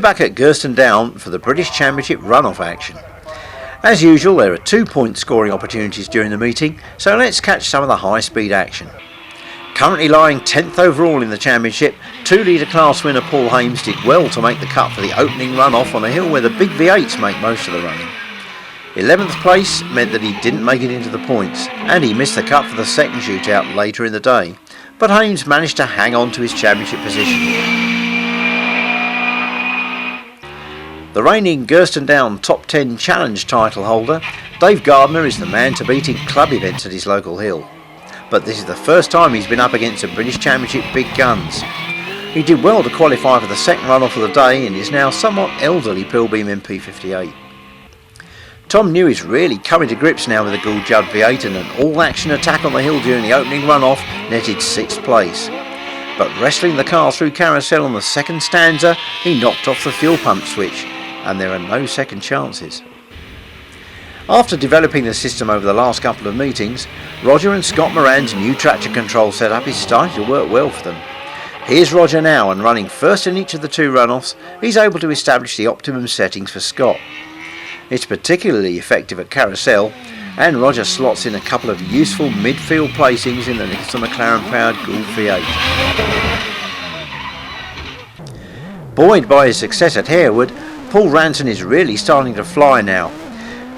We're back at Gurston Down for the British Championship runoff action. As usual, there are 2-point scoring opportunities during the meeting, so let's catch some of the high-speed action. Currently lying 10th overall in the championship, 2-litre class winner Paul Hames did well to make the cut for the opening runoff on a hill where the big V8s make most of the running. 11th place meant that he didn't make it into the points, and he missed the cut for the second shootout later in the day, but Hames managed to hang on to his championship position. The reigning Gurston Down Top 10 Challenge title holder, Dave Gardner, is the man to beat in club events at his local hill. But this is the first time he's been up against the British Championship big guns. He did well to qualify for the second runoff of the day and is now somewhat elderly Pilbeam MP58. Tom New is really coming to grips now with the Gould Judd V8, and an all-action attack on the hill during the opening runoff netted 6th place. But wrestling the car through carousel on the second stanza, he knocked off the fuel pump switch, and there are no second chances. After developing the system over the last couple of meetings, Roger and Scott Moran's new traction control setup is starting to work well for them. Here's Roger now, and running first in each of the 2 runoffs, he's able to establish the optimum settings for Scott. It's particularly effective at carousel, and Roger slots in a couple of useful midfield placings in the Nicholson McLaren powered Gould V8. Buoyed by his success at Harewood, Paul Ranson is really starting to fly now.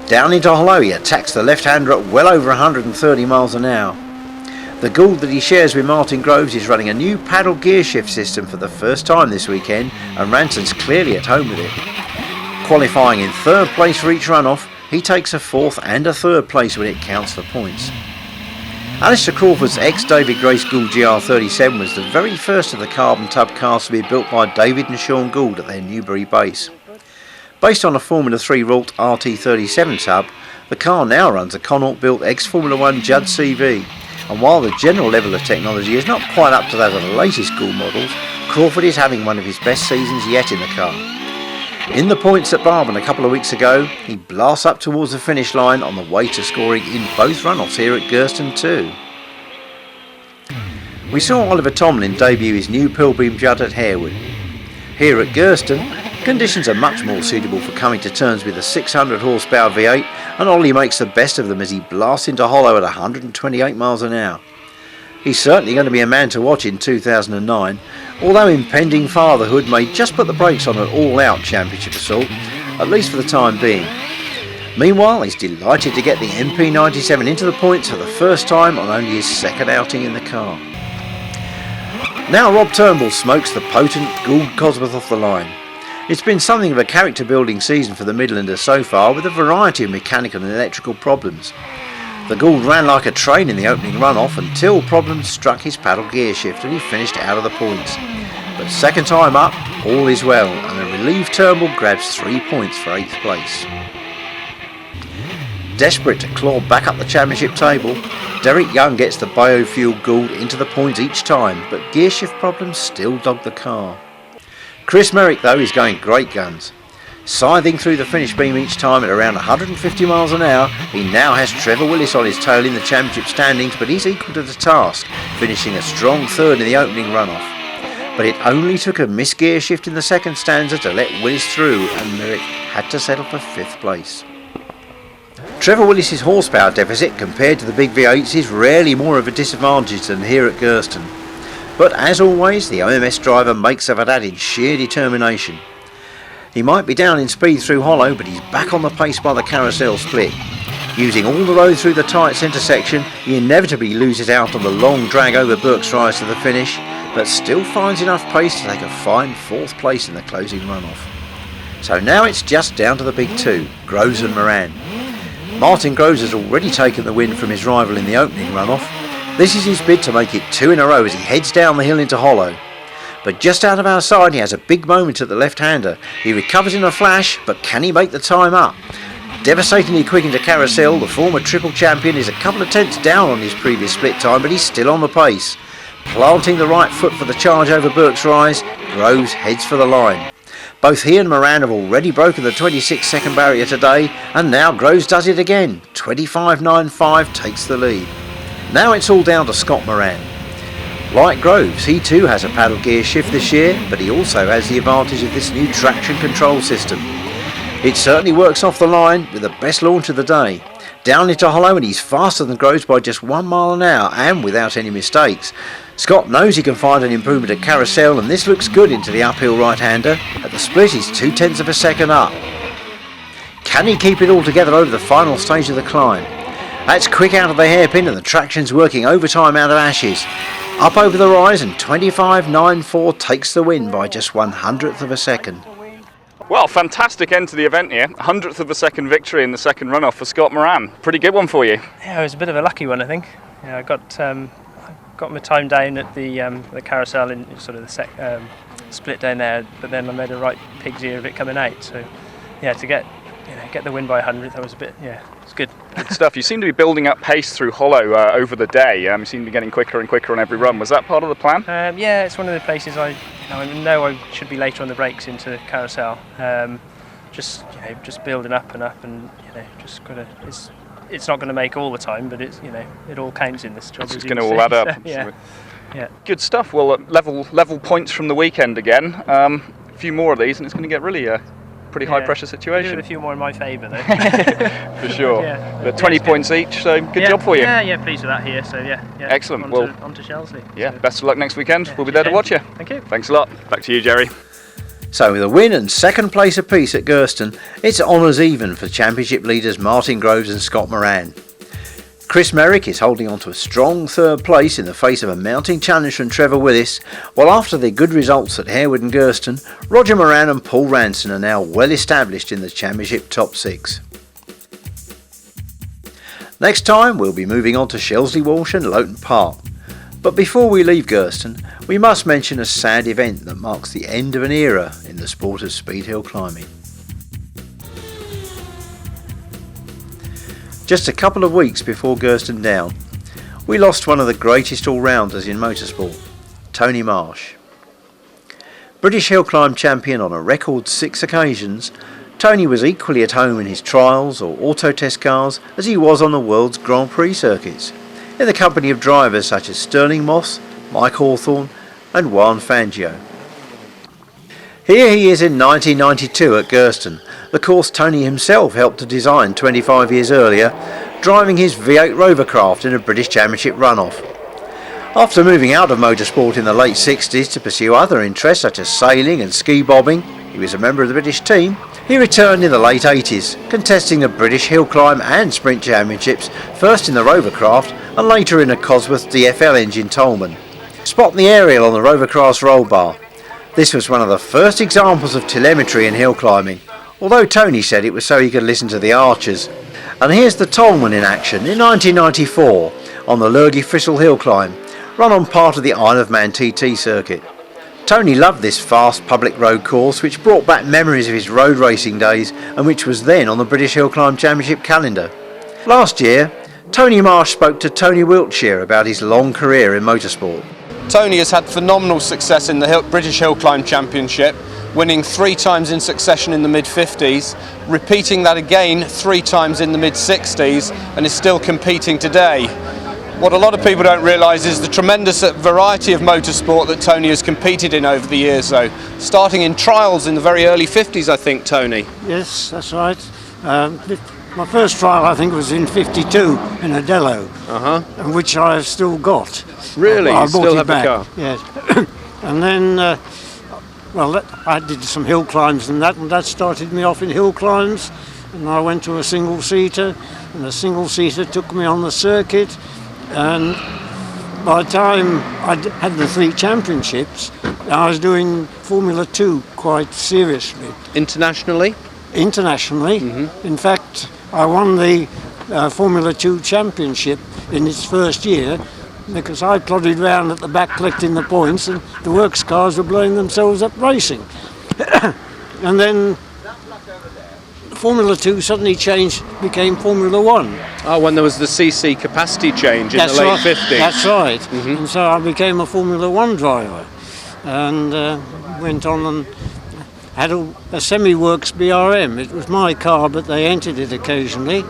Down into hollow, he attacks the left-hander at well over 130 miles an hour. The Gould that he shares with Martin Groves is running a new paddle gear shift system for the first time this weekend, and Ranson's clearly at home with it. Qualifying in 3rd place for each runoff, he takes a 4th and a 3rd place when it counts for points. Alistair Crawford's ex-David Grace Gould GR37 was the very first of the carbon tub cars to be built by David and Sean Gould at their Newbury base. Based on a Formula 3 Ralt RT37 tub, the car now runs a Connaught-built ex-Formula 1 Judd CV, and while the general level of technology is not quite up to that of the latest Gould models, Crawford is having one of his best seasons yet in the car. In the points at Barbon a couple of weeks ago, he blasts up towards the finish line on the way to scoring in both runoffs here at Gurston too. We saw Oliver Tomlin debut his new Pilbeam Judd at Harewood. Here at Gurston, conditions are much more suitable for coming to terms with the 600 horsepower V8, and Ollie makes the best of them as he blasts into hollow at 128 miles an hour. He's certainly going to be a man to watch in 2009, although impending fatherhood may just put the brakes on an all-out championship assault, at least for the time being. Meanwhile, he's delighted to get the MP97 into the points for the first time on only his second outing in the car. Now Rob Turnbull smokes the potent Gould Cosworth off the line. It's been something of a character-building season for the Midlanders so far, with a variety of mechanical and electrical problems. The Gould ran like a train in the opening runoff until problems struck his paddle gear shift and he finished out of the points. But second time up, all is well, and the relieved Turnbull grabs 3 points for 8th place. Desperate to claw back up the championship table, Derek Young gets the biofuel Gould into the points each time, but gear shift problems still dog the car. Chris Merrick though is going great guns. Scything through the finish beam each time at around 150 miles an hour, he now has Trevor Willis on his tail in the championship standings, but he's equal to the task, finishing a strong 3rd in the opening runoff. But it only took a missed gear shift in the second stanza to let Willis through, and Merrick had to settle for 5th place. Trevor Willis's horsepower deficit compared to the big V8s is rarely more of a disadvantage than here at Gurston. But as always, the OMS driver makes of it in sheer determination. He might be down in speed through hollow, but he's back on the pace by the carousel split. Using all the road through the tight centre section, he inevitably loses out on the long drag over Burke's Rise to the finish, but still finds enough pace to take a fine 4th place in the closing runoff. So now it's just down to the big 2, Groves and Moran. Martin Groves has already taken the win from his rival in the opening runoff. This is his bid to make it 2 in a row as he heads down the hill into hollow. But just out of our side, he has a big moment at the left-hander. He recovers in a flash, but can he make the time up? Devastatingly quick into carousel, the former triple champion is a couple of tenths down on his previous split time, but he's still on the pace. Planting the right foot for the charge over Burke's Rise, Groves heads for the line. Both he and Moran have already broken the 26-second barrier today, and now Groves does it again. 25.95 takes the lead. Now it's all down to Scott Moran. Like Groves, he too has a paddle gear shift this year, but he also has the advantage of this new traction control system. It certainly works off the line with the best launch of the day. Down into hollow, and he's faster than Groves by just 1 mile an hour and without any mistakes. Scott knows he can find an improvement at carousel, and this looks good into the uphill right-hander. At the split he's 0.2 of a second up. Can he keep it all together over the final stage of the climb? That's quick out of the hairpin, and the traction's working overtime out of Ashes. Up over the rise, and 25.94 takes the win by just 1/100th of a second. Well, fantastic end to the event here. 100th of a second victory in the second runoff for Scott Moran. Pretty good one for you. Yeah, it was a bit of a lucky one, I think. Yeah, I got my time down at the carousel in sort of the split down there, but then I made a right pig's ear of it coming out. So yeah, to get the win by 100th, that was a bit, it's good. Good stuff. You seem to be building up pace through hollow over the day. You seem to be getting quicker and quicker on every run. Was that part of the plan? Yeah, it's one of the places I know I should be later on the brakes into carousel. Just building up, and just gotta. It's not going to make all the time, but it's it all counts in this job. It's going to all add up. So, yeah. Good stuff. Well, level points from the weekend again. A few more of these, and it's going to get really pretty high pressure situation. A few more in my favour though. For sure. Yeah. 20 points each, so good job for you. Yeah, pleased with that here. So yeah. Excellent. On to Shelsley. Yeah, best of luck next weekend. We'll be there to watch you. Thank you. Thanks a lot. Back to you, Jerry. So with a win and second place apiece at Gurston, it's honours even for championship leaders Martin Groves and Scott Moran. Chris Merrick is holding on to a strong third place in the face of a mounting challenge from Trevor Willis, while after their good results at Harewood and Gurston, Roger Moran and Paul Ranson are now well established in the championship top 6. Next time we'll be moving on to Shelsley Walsh and Loughton Park. But before we leave Gurston, we must mention a sad event that marks the end of an era in the sport of speed hill climbing. Just a couple of weeks before Gurston Down, we lost one of the greatest all-rounders in motorsport, Tony Marsh. British hill climb champion on a record 6 occasions, Tony was equally at home in his trials or auto test cars as he was on the world's Grand Prix circuits, in the company of drivers such as Sterling Moss, Mike Hawthorne and Juan Fangio. Here he is in 1992 at Gurston, the course Tony himself helped to design 25 years earlier, driving his V8 Rovercraft in a British Championship runoff. After moving out of motorsport in the late 60s to pursue other interests such as sailing and ski bobbing, he was a member of the British team. He returned in the late 80s, contesting the British Hill Climb and Sprint Championships, first in the Rovercraft and later in a Cosworth DFL engine Tolman. Spot the aerial on the Rovercraft's roll bar. This was one of the first examples of telemetry in hill climbing, although Tony said it was so he could listen to the archers. And here's the Tolman in action in 1994 on the Lurgy Fristle Hill Climb, run on part of the Isle of Man TT circuit. Tony loved this fast public road course, which brought back memories of his road racing days and which was then on the British Hill Climb Championship calendar. Last year, Tony Marsh spoke to Tony Wiltshire about his long career in motorsport. Tony has had phenomenal success in the British Hill Climb Championship, winning 3 times in succession in the mid-50s, repeating that again 3 times in the mid-60s, and is still competing today. What a lot of people don't realise is the tremendous variety of motorsport that Tony has competed in over the years, though. Starting in trials in the very early 50s, I think, Tony. Yes, that's right. My first trial, I think, was in 52 in Adello, and which I have still got. Really? I you still have back. the car? Yes. And then, I did some hill climbs and that started me off in hill climbs. And I went to a single-seater, and the single-seater took me on the circuit. And by the time I had the 3 championships, I was doing Formula 2 quite seriously. Internationally? Internationally. Mm-hmm. In fact, I won the Formula 2 championship in its first year because I plodded around at the back collecting the points and the works cars were blowing themselves up racing. And then Formula 2 suddenly changed, became Formula 1. Oh, when there was the CC capacity change in the late 50s. That's right. Mm-hmm. And so I became a Formula 1 driver and went on and had a semi-works BRM. It was my car, but they entered it occasionally.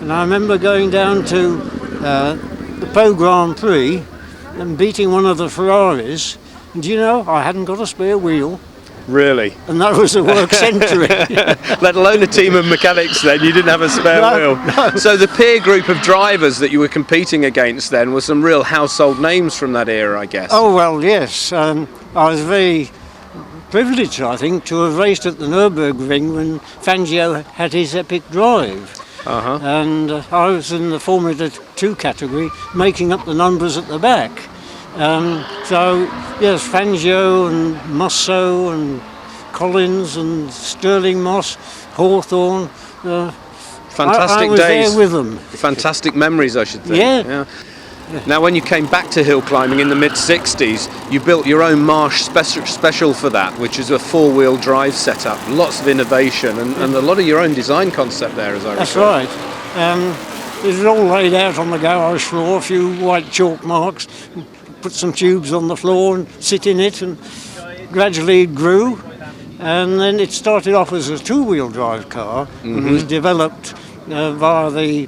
And I remember going down to the Pau Grand Prix and beating one of the Ferraris. And do you know, I hadn't got a spare wheel, Really? and that was a work century. Let alone a team of mechanics then, you didn't have a spare No, wheel. no. So the peer group of drivers that you were competing against then were some real household names from that era, I guess. Oh, well, yes. I was very privileged, I think, to have raced at the Nürburgring when Fangio had his epic drive. Uh-huh. And I was in the Formula 2 category, making up the numbers at the back. So, yes, Fangio and Musso and Collins and Stirling Moss, Hawthorne. Fantastic I was days. there with them. Fantastic memories, I should think. Yeah. Now, when you came back to hill climbing in the mid-60s, you built your own marsh special for that, which is a four-wheel drive setup. Lots of innovation and a lot of your own design concept there, as I recall. That's right. It was all laid out on the garage floor, a few white chalk marks, put some tubes on the floor and sit in it, and gradually it grew. And then it started off as a two-wheel drive car and was developed via the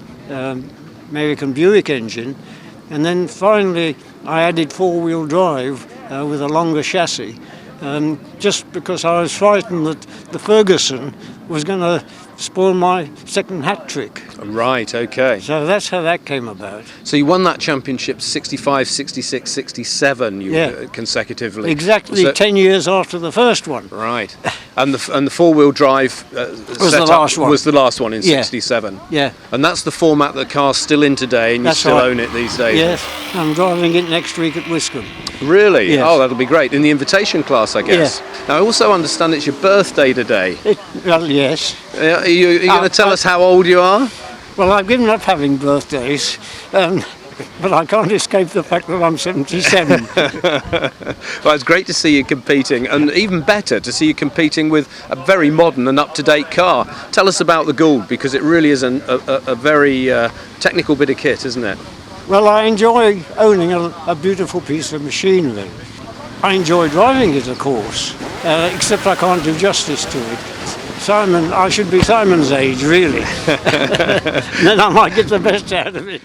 American Buick engine. And then finally I added four-wheel drive with a longer chassis, just because I was frightened that the Ferguson was going to spoil my second hat trick. Right, okay. So that's how that came about. So you won that championship 65, 66, 67 Yeah. consecutively. Exactly So- 10 years after the first one. Right. And the four-wheel drive setup last one. was the last one in Yeah. 67. Yeah, And that's the format that the car's still in today, and you That's still right. own it these days. yes. I'm driving it next week at Wiscombe. Really? Yes. Oh, that'll be great. In the invitation class, I guess. Now, I also understand it's your birthday today. Well, yes. Are you going to tell us how old you are? Well, I've given up having birthdays, but I can't escape the fact that I'm 77. Well, it's great to see you competing, and even better to see you competing with a very modern and up-to-date car. Tell us about the Gould, because it really is a very technical bit of kit, isn't it? Well, I enjoy owning a beautiful piece of machinery. I enjoy driving it, of course, except I can't do justice to it. I should be Simon's age, really. Then I might get the best out of it.